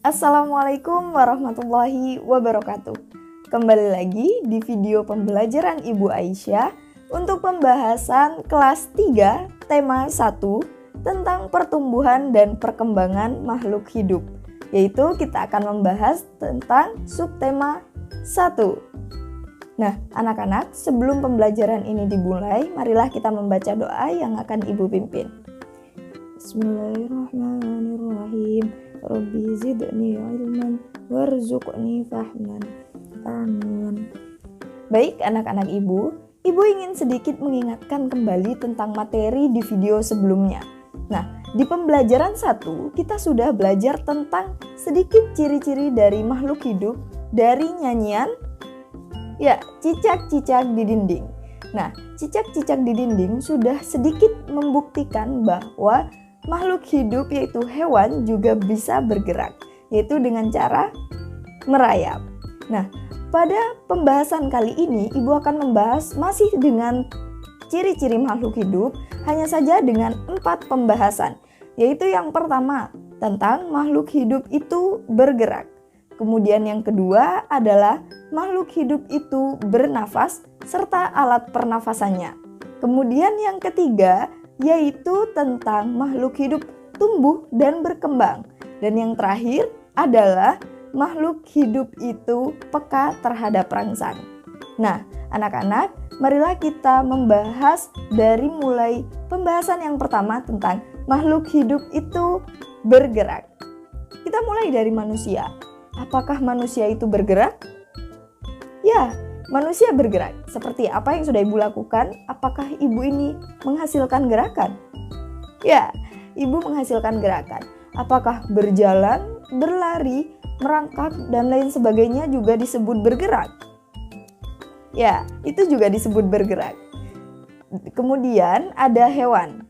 Assalamualaikum warahmatullahi wabarakatuh. Kembali lagi di video pembelajaran Ibu Aisyah untuk pembahasan kelas 3 tema 1 tentang pertumbuhan dan perkembangan makhluk hidup. Yaitu kita akan membahas tentang subtema 1. Nah, anak-anak, sebelum pembelajaran ini dimulai, marilah kita membaca doa yang akan Ibu pimpin. Bismillahirrahmanirrahim. Rabbi zidni ilman warzuqni fahman. Amin. Baik anak-anak Ibu ingin sedikit mengingatkan kembali tentang materi di video sebelumnya. Nah, di pembelajaran 1 kita sudah belajar tentang sedikit ciri-ciri dari makhluk hidup dari nyanyian cicak-cicak di dinding. Nah, cicak-cicak di dinding sudah sedikit membuktikan bahwa makhluk hidup yaitu hewan juga bisa bergerak, yaitu dengan cara merayap. Nah, pada pembahasan kali ini Ibu akan membahas masih dengan ciri-ciri makhluk hidup, hanya saja dengan 4 pembahasan, yaitu yang pertama tentang makhluk hidup itu bergerak. Kemudian yang kedua adalah makhluk hidup itu bernafas serta alat pernafasannya. Kemudian yang ketiga yaitu tentang makhluk hidup tumbuh dan berkembang. Dan yang terakhir adalah makhluk hidup itu peka terhadap rangsang. Nah, anak-anak, marilah kita membahas dari mulai pembahasan yang pertama tentang makhluk hidup itu bergerak. Kita mulai dari manusia. Apakah manusia itu bergerak? Ya, manusia bergerak. Seperti apa yang sudah Ibu lakukan? Apakah Ibu ini menghasilkan gerakan? Ya, Ibu menghasilkan gerakan. Apakah berjalan, berlari, merangkak, dan lain sebagainya juga disebut bergerak? Ya, itu juga disebut bergerak. Kemudian ada hewan.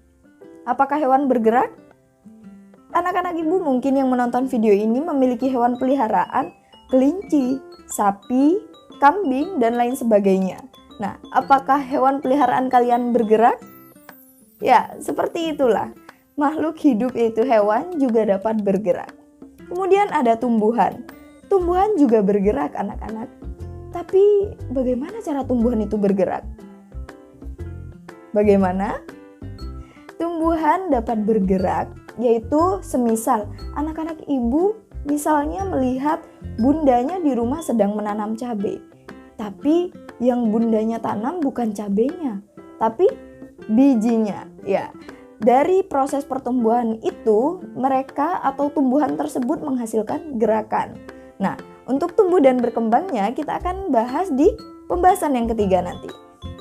Apakah hewan bergerak? Anak-anak Ibu mungkin yang menonton video ini memiliki hewan peliharaan, kelinci, sapi, kambing, dan lain sebagainya. Nah, apakah hewan peliharaan kalian bergerak? Ya, seperti itulah. Makhluk hidup yaitu hewan juga dapat bergerak. Kemudian ada tumbuhan. Tumbuhan juga bergerak, anak-anak. Tapi bagaimana cara tumbuhan itu bergerak? Bagaimana? Tumbuhan dapat bergerak, yaitu semisal anak-anak Ibu misalnya melihat bundanya di rumah sedang menanam cabai. Tapi yang bundanya tanam bukan cabainya, tapi bijinya. Ya, dari proses pertumbuhan itu mereka atau tumbuhan tersebut menghasilkan gerakan. Nah, untuk tumbuh dan berkembangnya kita akan bahas di pembahasan yang ketiga nanti.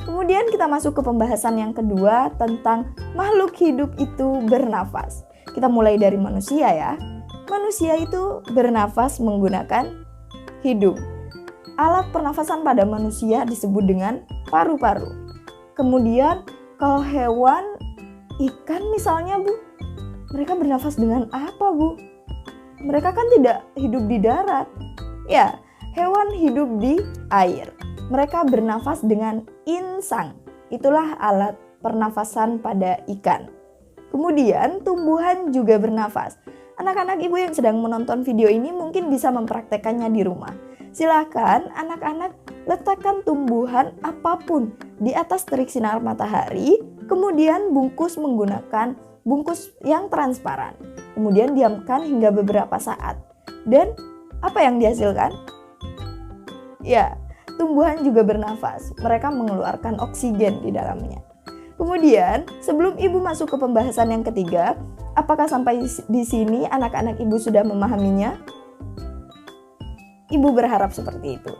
Kemudian kita masuk ke pembahasan yang kedua tentang makhluk hidup itu bernafas. Kita mulai dari manusia ya. Manusia itu bernafas menggunakan hidung. Alat pernafasan pada manusia disebut dengan paru-paru. Kemudian kalau hewan, ikan misalnya Bu, mereka bernafas dengan apa Bu? Mereka kan tidak hidup di darat. Ya, hewan hidup di air. Mereka bernafas dengan insang. Itulah alat pernafasan pada ikan. Kemudian tumbuhan juga bernafas. Anak-anak Ibu yang sedang menonton video ini mungkin bisa mempraktekannya di rumah. Silakan anak-anak letakkan tumbuhan apapun di atas terik sinar matahari, kemudian bungkus menggunakan bungkus yang transparan. Kemudian diamkan hingga beberapa saat. Dan apa yang dihasilkan? Ya, tumbuhan juga bernafas. Mereka mengeluarkan oksigen di dalamnya. Kemudian, sebelum Ibu masuk ke pembahasan yang ketiga, apakah sampai di sini anak-anak Ibu sudah memahaminya? Ibu berharap seperti itu.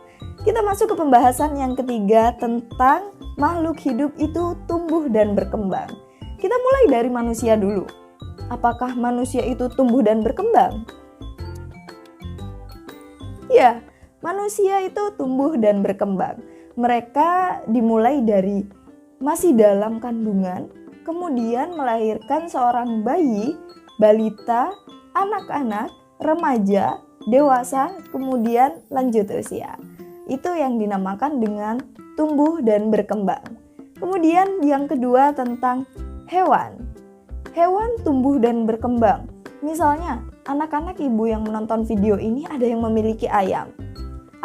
Kita masuk ke pembahasan yang ketiga tentang makhluk hidup itu tumbuh dan berkembang. Kita mulai dari manusia dulu. Apakah manusia itu tumbuh dan berkembang? Ya, manusia itu tumbuh dan berkembang. Mereka dimulai dari masih dalam kandungan, kemudian melahirkan seorang bayi, balita, anak-anak, remaja, dewasa, kemudian lanjut usia. Itu yang dinamakan dengan tumbuh dan berkembang. Kemudian yang kedua tentang hewan. Hewan tumbuh dan berkembang. Misalnya anak-anak ibu yang menonton video ini ada yang memiliki ayam.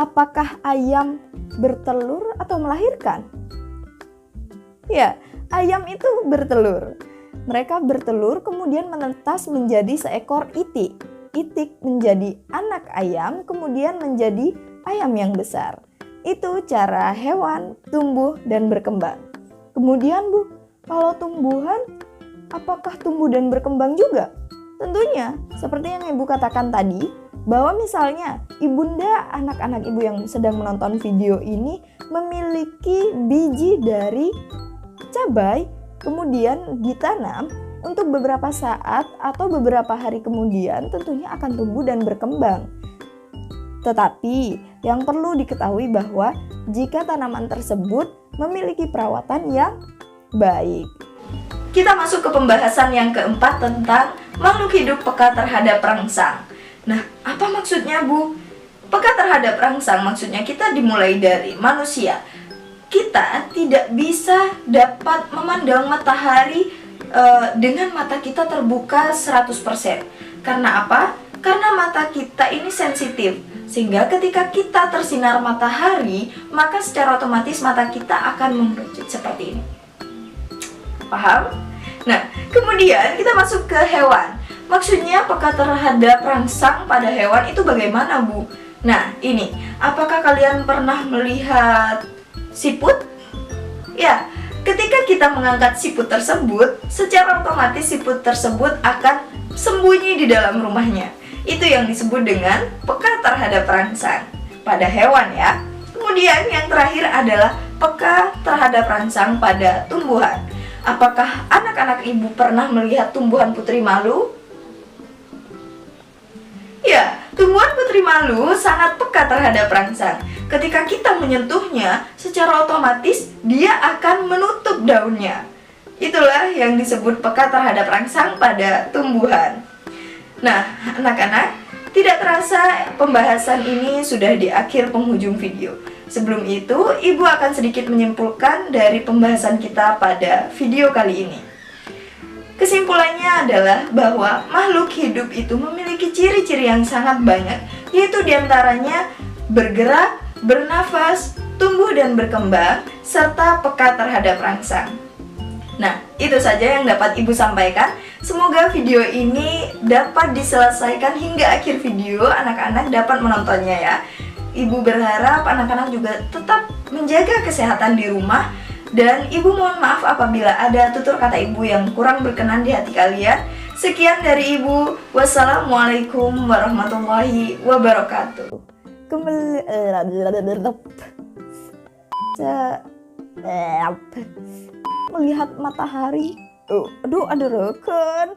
Apakah ayam bertelur atau melahirkan? Ya, ayam itu bertelur. Mereka bertelur kemudian menetas menjadi seekor itik. Itik menjadi anak ayam, kemudian menjadi ayam yang besar. Itu cara hewan tumbuh dan berkembang. Kemudian Bu, kalau tumbuhan, apakah tumbuh dan berkembang juga? Tentunya, seperti yang Ibu katakan tadi, bahwa misalnya ibunda anak-anak ibu yang sedang menonton video ini memiliki biji dari cabai, kemudian ditanam untuk beberapa saat atau beberapa hari kemudian tentunya akan tumbuh dan berkembang. Tetapi yang perlu diketahui bahwa jika tanaman tersebut memiliki perawatan yang baik. Kita masuk ke pembahasan yang keempat tentang makhluk hidup peka terhadap rangsang. Nah, apa maksudnya Bu? Peka terhadap rangsang maksudnya kita dimulai dari manusia. Kita tidak bisa dapat memandang matahari dengan mata kita terbuka 100%. Karena apa? Karena mata kita ini sensitif. Sehingga ketika kita tersinar matahari, maka secara otomatis mata kita akan mengerucut seperti ini. Paham? Nah, kemudian kita masuk ke hewan. Maksudnya peka terhadap rangsang pada hewan itu bagaimana Bu? Nah, ini, apakah kalian pernah melihat siput? Ya, ketika kita mengangkat siput tersebut, secara otomatis siput tersebut akan sembunyi di dalam rumahnya. Itu yang disebut dengan peka terhadap rangsang pada hewan ya. Kemudian yang terakhir adalah peka terhadap rangsang pada tumbuhan. Apakah anak-anak ibu pernah melihat tumbuhan putri malu? Ya, tumbuhan putri malu sangat peka terhadap rangsang. Ketika kita menyentuhnya, secara otomatis dia akan menutup daunnya. Itulah yang disebut peka terhadap rangsang pada tumbuhan. Nah, anak-anak, tidak terasa pembahasan ini sudah di akhir penghujung video. Sebelum itu, Ibu akan sedikit menyimpulkan dari pembahasan kita pada video kali ini. Kesimpulannya adalah bahwa makhluk hidup itu memiliki ciri-ciri yang sangat banyak, yaitu diantaranya bergerak, bernafas, tumbuh dan berkembang, serta peka terhadap rangsang. Nah, itu saja yang dapat Ibu sampaikan. Semoga video ini dapat diselesaikan hingga akhir video, anak-anak dapat menontonnya ya. Ibu berharap anak-anak juga tetap menjaga kesehatan di rumah. Dan Ibu mohon maaf apabila ada tutur kata Ibu yang kurang berkenan di hati kalian. Sekian dari Ibu. Wassalamualaikum warahmatullahi wabarakatuh. Melihat matahari. Aduh, ada reken.